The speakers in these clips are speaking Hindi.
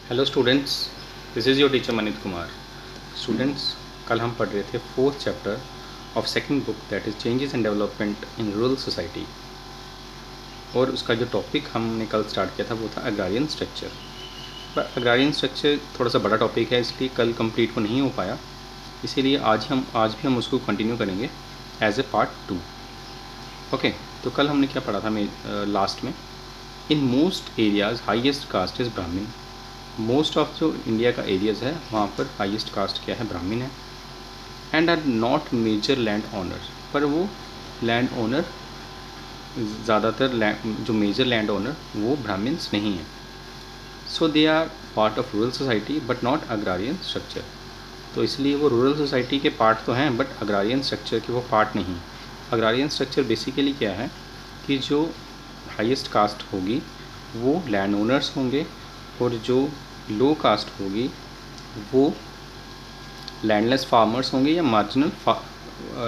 Hello students, this is your teacher मनीत Kumar. Students, कल हम पढ़ रहे थे fourth chapter of second book that is changes and development in rural society. और उसका जो टॉपिक हमने कल स्टार्ट किया था वो था अग्रारियन स्ट्रक्चर। पर अग्रारियन स्ट्रक्चर थोड़ा सा बड़ा टॉपिक है, इसलिए कल कंप्लीट वो नहीं हो पाया। इसीलिए आज भी हम उसको कंटिन्यू करेंगे एज ए पार्ट 2। ओके, तो कल हमने क्या पढ़ा था लास्ट में, in most areas highest caste is Brahmin. Most of जो इंडिया का एरियाज़ है वहाँ पर हाईएस्ट कास्ट क्या है, ब्राह्मण है। And are not major land owner, पर वो लैंड ओनर ज़्यादातर जो मेजर लैंड ओनर वो ब्राह्मण्स नहीं हैं। So they are part of rural society but not agrarian structure. तो इसलिए वो रूरल सोसाइटी के पार्ट तो हैं बट अग्रारियन स्ट्रक्चर के वो पार्ट नहीं। अग्रारियन स्ट्रक्चर बेसिकली क्या है कि जो हाईएस्ट कास्ट होगी वो लैंड ओनर्स होंगे और जो लो कास्ट होगी वो लैंडलेस फार्मर्स होंगे या मार्जिनल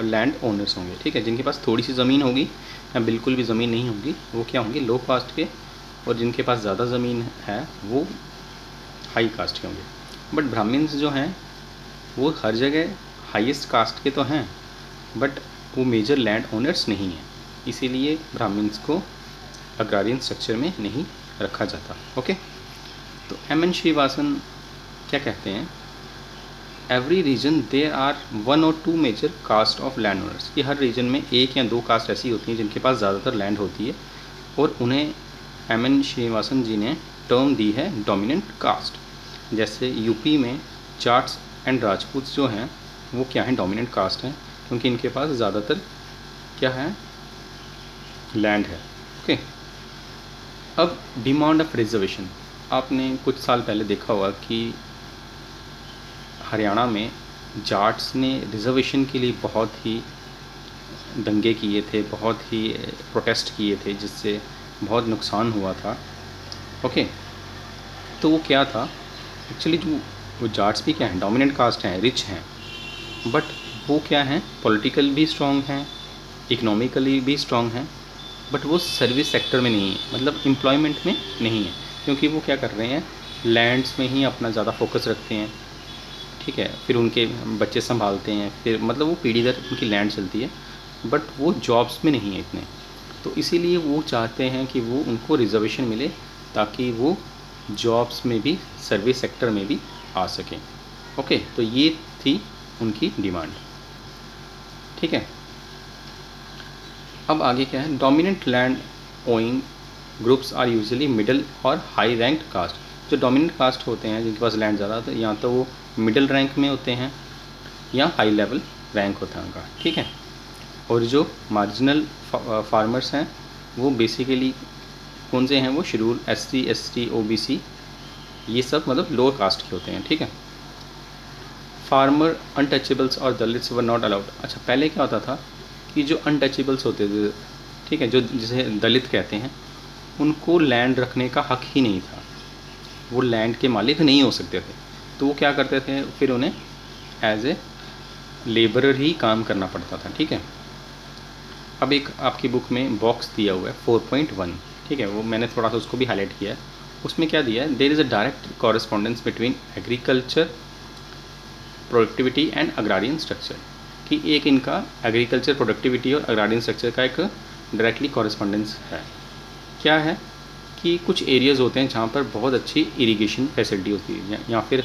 लैंड ओनर्स होंगे। ठीक है, जिनके पास थोड़ी सी ज़मीन होगी या बिल्कुल भी ज़मीन नहीं होगी वो क्या होंगे, लो कास्ट के। और जिनके पास ज़्यादा ज़मीन है वो हाई कास्ट के होंगे। बट ब्राह्मण्स जो हैं वो हर जगह हाईएस्ट कास्ट के तो हैं बट वो मेजर लैंड ओनर्स नहीं हैं, इसीलिए ब्राह्मण्स को अग्रारियन स्ट्रक्चर में नहीं रखा जाता। ओके, तो एम.एन. श्रीवासन क्या कहते हैं, एवरी रीजन देयर आर 1 और 2 major caste of land owners, कि हर रीजन में एक या दो कास्ट ऐसी होती हैं जिनके पास ज़्यादातर लैंड होती है और उन्हें एम.एन. श्रीवासन जी ने टर्म दी है डोमिनेंट कास्ट। जैसे यूपी में जाट्स एंड राजपूत जो हैं वो क्या हैं, डोमिनेंट कास्ट हैं, क्योंकि इनके पास ज़्यादातर क्या है, लैंड है। ओके, अब डिमांड ऑफ रिजर्वेशन, आपने कुछ साल पहले देखा होगा कि हरियाणा में जाट्स ने रिजर्वेशन के लिए बहुत ही दंगे किए थे, बहुत ही प्रोटेस्ट किए थे, जिससे बहुत नुकसान हुआ था। ओके, तो वो क्या था एक्चुअली, जो वो जाट्स भी क्या हैं, डोमिनेंट कास्ट हैं, रिच हैं, बट वो क्या हैं, पॉलिटिकल भी स्ट्रॉन्ग हैं, इकोनॉमिकली भी स्ट्रॉन्ग हैं, बट वो सर्विस सेक्टर में नहीं है, मतलब एम्प्लॉयमेंट में नहीं है, क्योंकि वो क्या कर रहे हैं, लैंड्स में ही अपना ज़्यादा फोकस रखते हैं। ठीक है, फिर उनके बच्चे संभालते हैं, फिर मतलब वो पीढ़ी दर उनकी लैंड चलती है, बट वो जॉब्स में नहीं है इतने। तो इसीलिए वो चाहते हैं कि वो उनको रिजर्वेशन मिले ताकि वो जॉब्स में भी, सर्विस सेक्टर में भी आ सकें। ओके, तो ये थी उनकी डिमांड। ठीक है, अब आगे क्या है, dominant land owning groups are usually middle और हाई रैंक्ड कास्ट। जो डोमिनेंट कास्ट होते हैं जिनके पास लैंड ज़्यादा होता है, या तो वो मिडिल रैंक में होते हैं या हाई लेवल रैंक होता है उनका। ठीक है, और जो मार्जिनल फार्मर्स हैं वो बेसिकली कौन से हैं, वो शेड्यूल SC ST OBC ये सब मतलब लोअर कास्ट के होते हैं। ठीक है, फार्मर अनटचेबल्स और दलित्स वर नॉट अलाउड। अच्छा, पहले क्या होता था कि जो अनटचेबल्स होते थे, ठीक है, जो जिसे दलित कहते हैं, उनको लैंड रखने का हक ही नहीं था, वो लैंड के मालिक नहीं हो सकते थे। तो वो क्या करते थे, फिर उन्हें एज ए लेबरर ही काम करना पड़ता था। ठीक है, अब एक आपकी बुक में बॉक्स दिया हुआ है 4.1, ठीक है, वो मैंने थोड़ा सा उसको भी हाईलाइट किया है। उसमें क्या दिया है, there is a direct correspondence between agriculture productivity and agrarian structure, कि एक इनका एग्रीकल्चर प्रोडक्टिविटी और अग्रारियन स्ट्रक्चर का एक डायरेक्टली कॉरेस्पॉन्डेंस है। क्या है कि कुछ एरियाज़ होते हैं जहाँ पर बहुत अच्छी इरिगेशन फैसिलिटी होती है, या फिर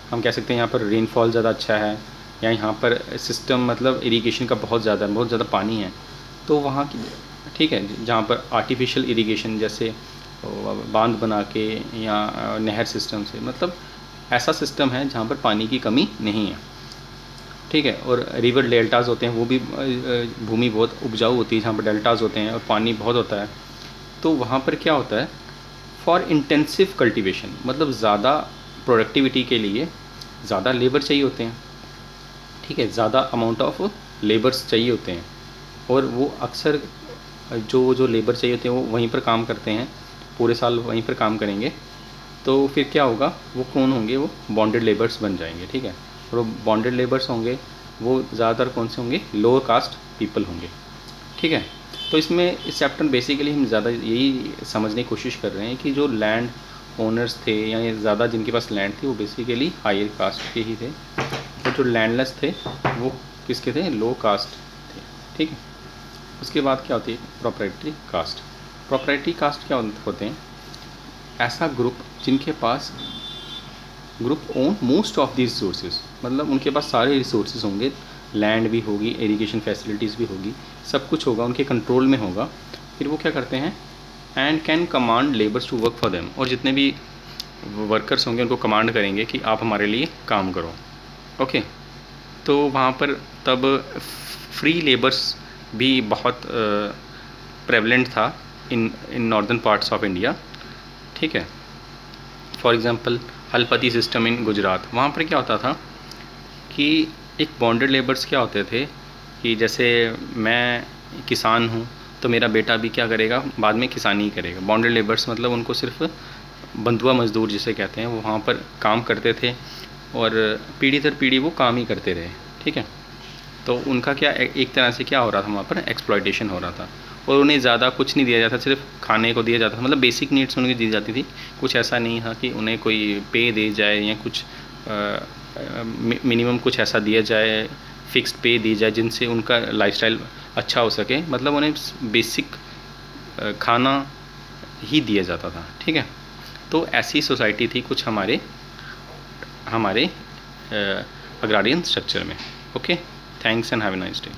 हम कह सकते हैं यहाँ पर रेनफॉल ज़्यादा अच्छा है, या यहाँ पर सिस्टम मतलब इरिगेशन का बहुत ज़्यादा पानी है, तो वहाँ की, ठीक है, जहाँ पर आर्टिफिशियल इरिगेशन जैसे बांध बना के या नहर सिस्टम से, मतलब ऐसा सिस्टम है जहाँ पर पानी की कमी नहीं है। ठीक है, और रिवर डेल्टाज होते हैं, वो भी भूमि बहुत उपजाऊ होती है जहाँ पर डेल्टाज होते हैं और पानी बहुत होता है। तो वहाँ पर क्या होता है, फॉर इंटेंसिव कल्टीवेशन, मतलब ज़्यादा प्रोडक्टिविटी के लिए ज़्यादा लेबर चाहिए होते हैं। ठीक है, ज़्यादा अमाउंट ऑफ लेबर्स चाहिए होते हैं, और वो अक्सर जो लेबर चाहिए होते हैं वो वहीं पर काम करते हैं, पूरे साल वहीं पर काम करेंगे। तो फिर क्या होगा, वो कौन होंगे, वो बॉन्डेड लेबर्स बन जाएंगे। ठीक है, और वो बॉन्डेड लेबर्स होंगे वो ज़्यादातर कौन से होंगे, लोअर कास्ट पीपल होंगे। ठीक है, तो इसमें इस चैप्टर में बेसिकली हम ज़्यादा यही समझने की कोशिश कर रहे हैं कि जो लैंड ओनर्स थे या ये ज़्यादा जिनके पास लैंड थी वो बेसिकली हायर कास्ट के ही थे, और जो लैंडलेस थे वो किसके थे, लो कास्ट थे। ठीक है। उसके बाद क्या होती है, प्रॉपर्टी कास्ट। प्रॉपर्टी कास्ट क्या होते हैं, ऐसा ग्रुप जिनके पास group own most of the resources, मतलब उनके पास सारे रिसोर्सेज होंगे, लैंड भी होगी, इरिगेशन फैसिलिटीज़ भी होगी, सब कुछ होगा, उनके कंट्रोल में होगा। फिर वो क्या करते हैं, and can command labours to work for them, और जितने भी वर्कर्स होंगे उनको कमांड करेंगे कि आप हमारे लिए काम करो। ओके। तो वहाँ पर तब फ्री लेबर्स भी बहुत प्रेवलेंट था in northern parts of India. ठीक है। For example Halpati system in Gujarat, वहाँ पर क्या होता था कि एक बॉन्डेड लेबर्स क्या होते थे कि जैसे मैं किसान हूँ तो मेरा बेटा भी क्या करेगा, बाद में किसानी ही करेगा। बॉन्डेड लेबर्स मतलब उनको सिर्फ बंधुआ मजदूर जिसे कहते हैं, वो वहाँ पर काम करते थे और पीढ़ी दर पीढ़ी वो काम ही करते रहे। ठीक है। तो उनका क्या एक तरह से क्या हो रहा था, वहाँ पर एक्सप्लॉयटेशन हो रहा था, और उन्हें ज़्यादा कुछ नहीं दिया जाता, सिर्फ खाने को दिया जाता था, मतलब बेसिक नीड्स उन्हें दी जाती थी। कुछ ऐसा नहीं था कि उन्हें कोई पे दे जाए या कुछ मिनिमम कुछ ऐसा दिया जाए, फिक्स्ड पे दी जाए जिनसे उनका लाइफस्टाइल अच्छा हो सके, मतलब उन्हें बेसिक खाना ही दिया जाता था। ठीक है। तो ऐसी सोसाइटी थी कुछ हमारे अग्रारियन स्ट्रक्चर में। Okay, thanks and have a nice day.